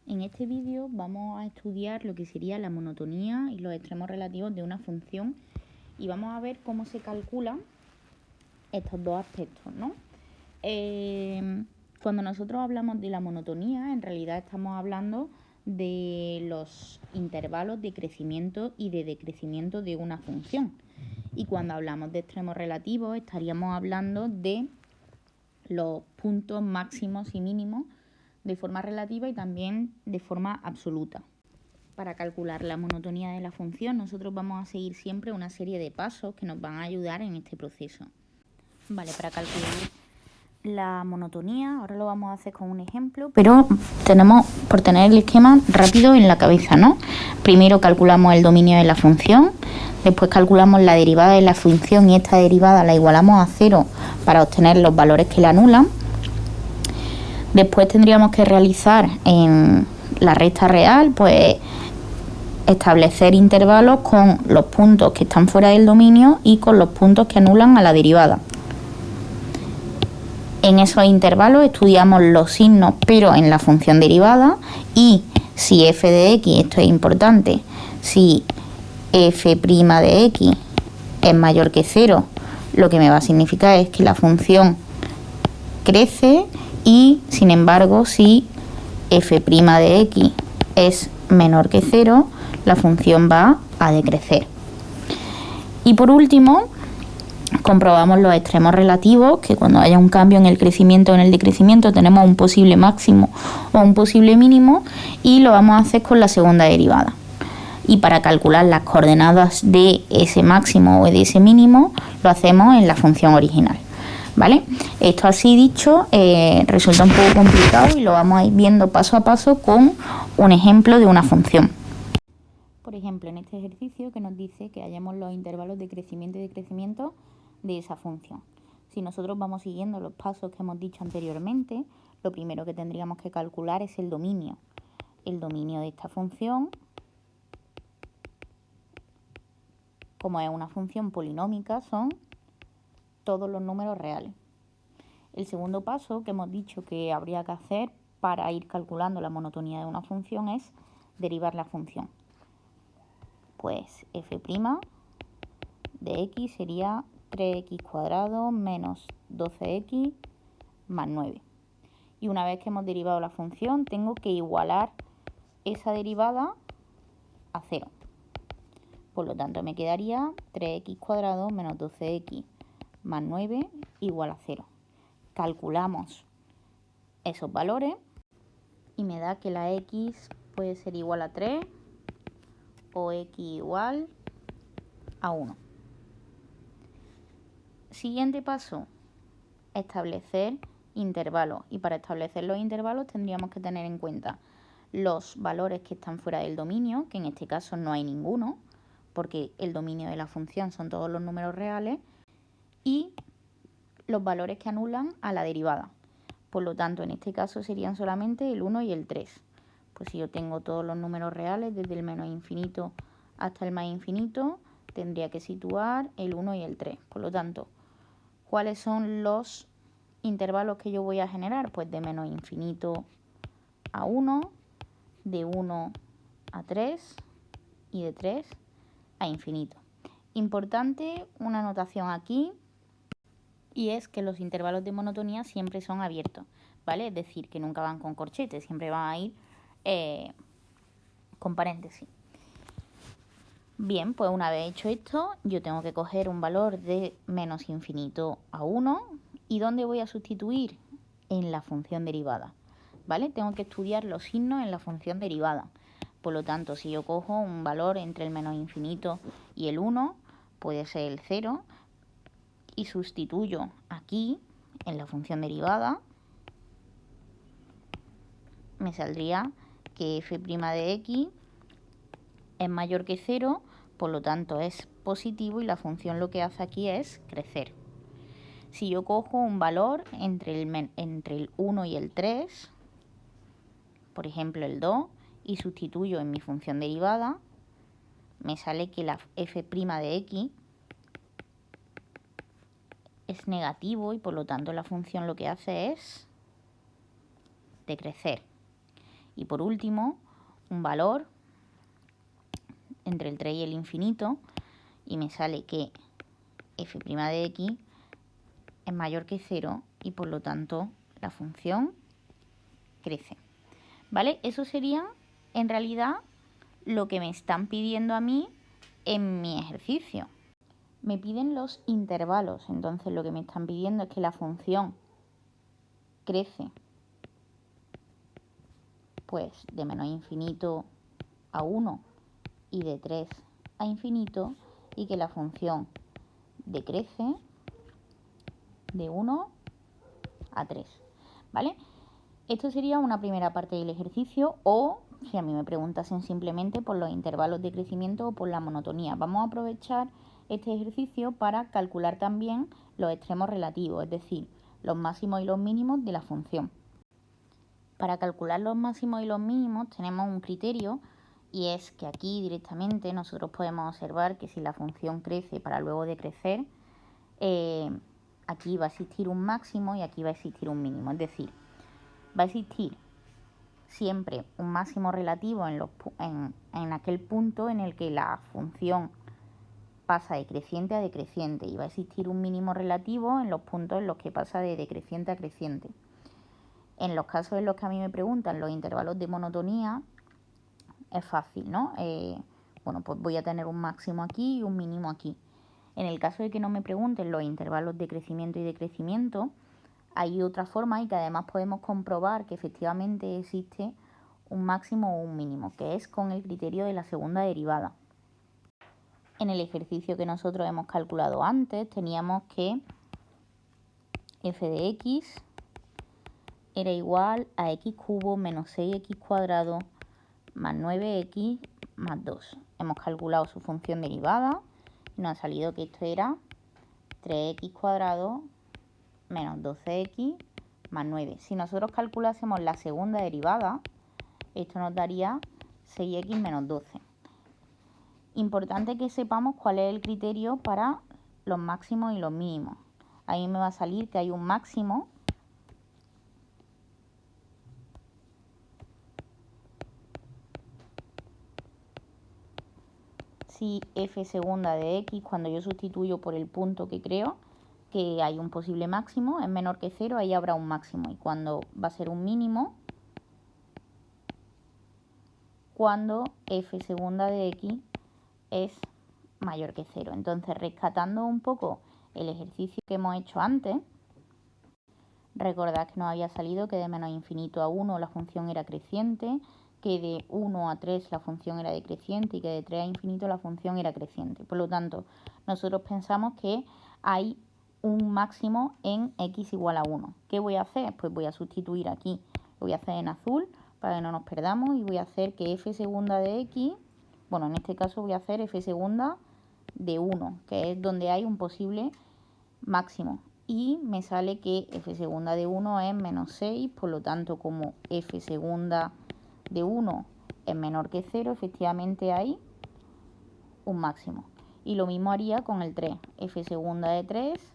En este vídeo vamos a estudiar lo que sería la monotonía y los extremos relativos de una función y vamos a ver cómo se calculan estos dos aspectos, ¿no? Cuando nosotros hablamos de la monotonía, en realidad estamos hablando de los intervalos de crecimiento y de decrecimiento de una función. Y cuando hablamos de extremos relativos, estaríamos hablando de los puntos máximos y mínimos de forma relativa y también de forma absoluta. Para calcular la monotonía de la función, nosotros vamos a seguir siempre una serie de pasos que nos van a ayudar en este proceso. Vale, para calcular la monotonía, ahora lo vamos a hacer con un ejemplo, pero tenemos por tener el esquema rápido en la cabeza, ¿no? Primero calculamos el dominio de la función, después calculamos la derivada de la función y esta derivada la igualamos a 0 para obtener los valores que la anulan. Después tendríamos que realizar en la recta real, pues establecer intervalos con los puntos que están fuera del dominio y con los puntos que anulan a la derivada. En esos intervalos estudiamos los signos, pero en la función derivada, y si f de x, esto es importante, si f' de x es mayor que 0, lo que me va a significar es que la función crece, y sin embargo si f' de x es menor que 0, la función va a decrecer. Y por último, comprobamos los extremos relativos, que cuando haya un cambio en el crecimiento o en el decrecimiento tenemos un posible máximo o un posible mínimo, y lo vamos a hacer con la segunda derivada. Y para calcular las coordenadas de ese máximo o de ese mínimo lo hacemos en la función original, ¿vale? Esto así dicho resulta un poco complicado y lo vamos a ir viendo paso a paso con un ejemplo de una función. Por ejemplo, en este ejercicio que nos dice que hallemos los intervalos de crecimiento y decrecimiento de esa función. Si nosotros vamos siguiendo los pasos que hemos dicho anteriormente, lo primero que tendríamos que calcular es el dominio. El dominio de esta función, como es una función polinómica, son todos los números reales. El segundo paso que hemos dicho que habría que hacer para ir calculando la monotonía de una función es derivar la función. Pues f' de x sería 3x cuadrado menos 12x más 9. Y una vez que hemos derivado la función, tengo que igualar esa derivada a 0. Por lo tanto, me quedaría 3x cuadrado menos 12x más 9 igual a 0. Calculamos esos valores y me da que la x puede ser igual a 3 o x igual a 1. Siguiente paso, establecer intervalos. Y para establecer los intervalos tendríamos que tener en cuenta los valores que están fuera del dominio, que en este caso no hay ninguno, porque el dominio de la función son todos los números reales, y los valores que anulan a la derivada. Por lo tanto, en este caso serían solamente el 1 y el 3. Pues si yo tengo todos los números reales, desde el menos infinito hasta el más infinito, tendría que situar el 1 y el 3. Por lo tanto, ¿cuáles son los intervalos que yo voy a generar? Pues de menos infinito a 1, de 1 a 3 y de 3 a infinito. Importante una anotación aquí, y es que los intervalos de monotonía siempre son abiertos, ¿vale? Es decir, que nunca van con corchetes, siempre van a ir con paréntesis. Bien, pues una vez hecho esto, yo tengo que coger un valor de menos infinito a 1. ¿Y dónde voy a sustituir? En la función derivada, ¿vale? Tengo que estudiar los signos en la función derivada. Por lo tanto, si yo cojo un valor entre el menos infinito y el 1, puede ser el 0, y sustituyo aquí en la función derivada, me saldría que f' de x es mayor que 0, por lo tanto es positivo y la función lo que hace aquí es crecer. Si yo cojo un valor entre el 1 y el 3, por ejemplo el 2, y sustituyo en mi función derivada, me sale que la f' de x es negativo y por lo tanto la función lo que hace es decrecer. Y por último, un valor entre el 3 y el infinito, y me sale que f' de x es mayor que 0 y por lo tanto la función crece. ¿Vale? Eso sería en realidad lo que me están pidiendo a mí en mi ejercicio. Me piden los intervalos, entonces lo que me están pidiendo es que la función crece pues de menos infinito a 1 y de 3 a infinito, y que la función decrece de 1 a 3, ¿vale? Esto sería una primera parte del ejercicio, o si a mí me preguntasen simplemente por los intervalos de crecimiento o por la monotonía. Vamos a aprovechar este ejercicio para calcular también los extremos relativos, es decir, los máximos y los mínimos de la función. Para calcular los máximos y los mínimos tenemos un criterio, y es que aquí directamente nosotros podemos observar que si la función crece para luego decrecer, aquí va a existir un máximo y aquí va a existir un mínimo. Es decir, va a existir siempre un máximo relativo en aquel punto en el que la función pasa de creciente a decreciente, y va a existir un mínimo relativo en los puntos en los que pasa de decreciente a creciente. En los casos en los que a mí me preguntan los intervalos de monotonía, es fácil, ¿no? Bueno, pues voy a tener un máximo aquí y un mínimo aquí. En el caso de que no me pregunten los intervalos de crecimiento y decrecimiento, hay otra forma, y que además podemos comprobar que efectivamente existe un máximo o un mínimo, que es con el criterio de la segunda derivada. En el ejercicio que nosotros hemos calculado antes, teníamos que f de x era igual a x cubo menos 6x cuadrado más 9x más 2. Hemos calculado su función derivada y nos ha salido que esto era 3x cuadrado menos 12x más 9. Si nosotros calculásemos la segunda derivada, esto nos daría 6x menos 12. Importante que sepamos cuál es el criterio para los máximos y los mínimos. A mí me va a salir que hay un máximo si f segunda de x, cuando yo sustituyo por el punto que creo que hay un posible máximo, es menor que 0, ahí habrá un máximo. Y cuando va a ser un mínimo, cuando f segunda de x es mayor que 0. Entonces, rescatando un poco el ejercicio que hemos hecho antes, recordad que nos había salido que de menos infinito a 1 la función era creciente, que de 1 a 3 la función era decreciente y que de 3 a infinito la función era creciente. Por lo tanto, nosotros pensamos que hay un máximo en x igual a 1. ¿Qué voy a hacer? Pues voy a sustituir aquí, lo voy a hacer en azul para que no nos perdamos, y voy a hacer que f segunda de x, bueno, en este caso voy a hacer f segunda de 1, que es donde hay un posible máximo. Y me sale que f segunda de 1 es menos 6, por lo tanto, como f segunda de 1 es menor que 0, efectivamente hay un máximo. Y lo mismo haría con el 3, f segunda de 3,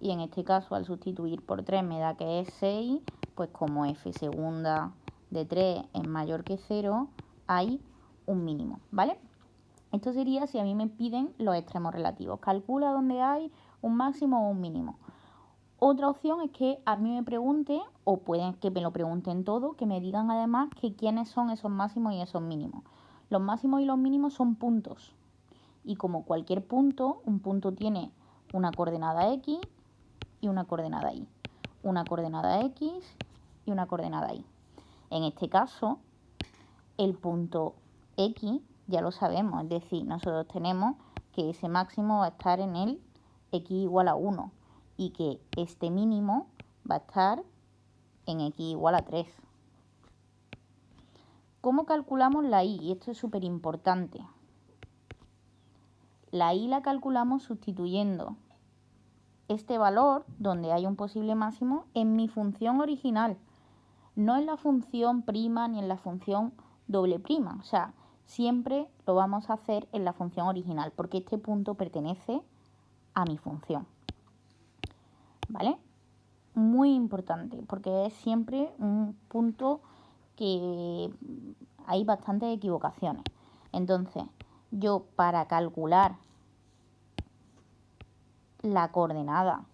y en este caso al sustituir por 3 me da que es 6, pues como f segunda de 3 es mayor que 0, hay un mínimo, ¿vale? Esto sería si a mí me piden los extremos relativos. Calcula dónde hay un máximo o un mínimo. Otra opción es que a mí me pregunten, o pueden que me lo pregunten todo, que me digan además que quiénes son esos máximos y esos mínimos. Los máximos y los mínimos son puntos. Y como cualquier punto, un punto tiene una coordenada x y una coordenada y. Una coordenada x y una coordenada y. En este caso, el punto x ya lo sabemos, es decir, nosotros tenemos que ese máximo va a estar en el x igual a 1 y que este mínimo va a estar en x igual a 3. ¿Cómo calculamos la y? Y esto es súper importante. La y la calculamos sustituyendo este valor, donde hay un posible máximo, en mi función original, no en la función prima ni en la función doble prima. O sea, siempre lo vamos a hacer en la función original, porque este punto pertenece a mi función. ¿Vale? Muy importante, porque es siempre un punto que hay bastantes equivocaciones. Entonces, yo para calcular la coordenada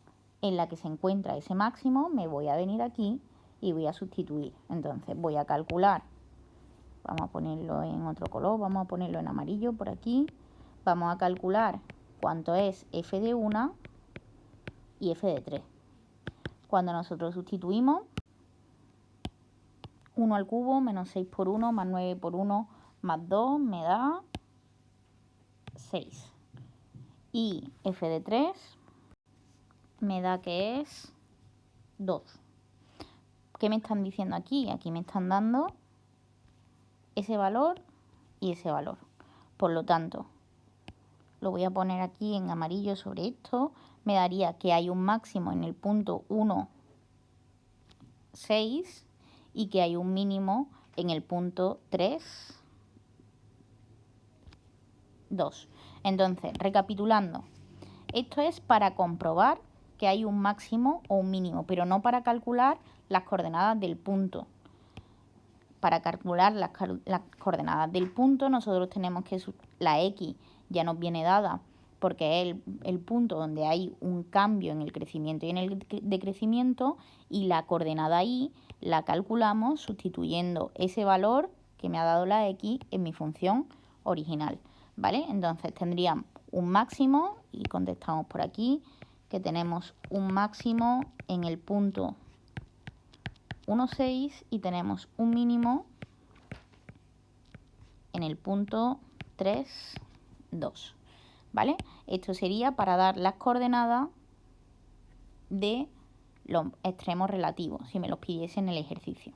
en la que se encuentra ese máximo, me voy a venir aquí y voy a sustituir. Entonces, voy a calcular, vamos a ponerlo en otro color, vamos a ponerlo en amarillo por aquí. Vamos a calcular cuánto es f de 1 y f de 3. Cuando nosotros sustituimos, 1 al cubo menos 6 por 1 más 9 por 1 más 2 me da 6. Y f de 3 me da que es 2. ¿Qué me están diciendo aquí? Aquí me están dando ese valor y ese valor. Por lo tanto, lo voy a poner aquí en amarillo sobre esto. Me daría que hay un máximo en el punto 1, 6 y que hay un mínimo en el punto 3, 2. Entonces, recapitulando, esto es para comprobar que hay un máximo o un mínimo, pero no para calcular las coordenadas del punto. Para calcular las coordenadas del punto, nosotros tenemos que la X ya nos viene dada porque es el punto donde hay un cambio en el crecimiento y en el decrecimiento, y la coordenada Y la calculamos sustituyendo ese valor que me ha dado la X en mi función original, ¿vale? Entonces tendríamos un máximo, y contestamos por aquí, que tenemos un máximo en el punto 1,6 y tenemos un mínimo en el punto 3,2, ¿vale? Esto sería para dar las coordenadas de los extremos relativos, si me los pidiese en el ejercicio.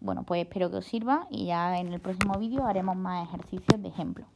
Bueno, pues espero que os sirva y ya en el próximo vídeo haremos más ejercicios de ejemplo.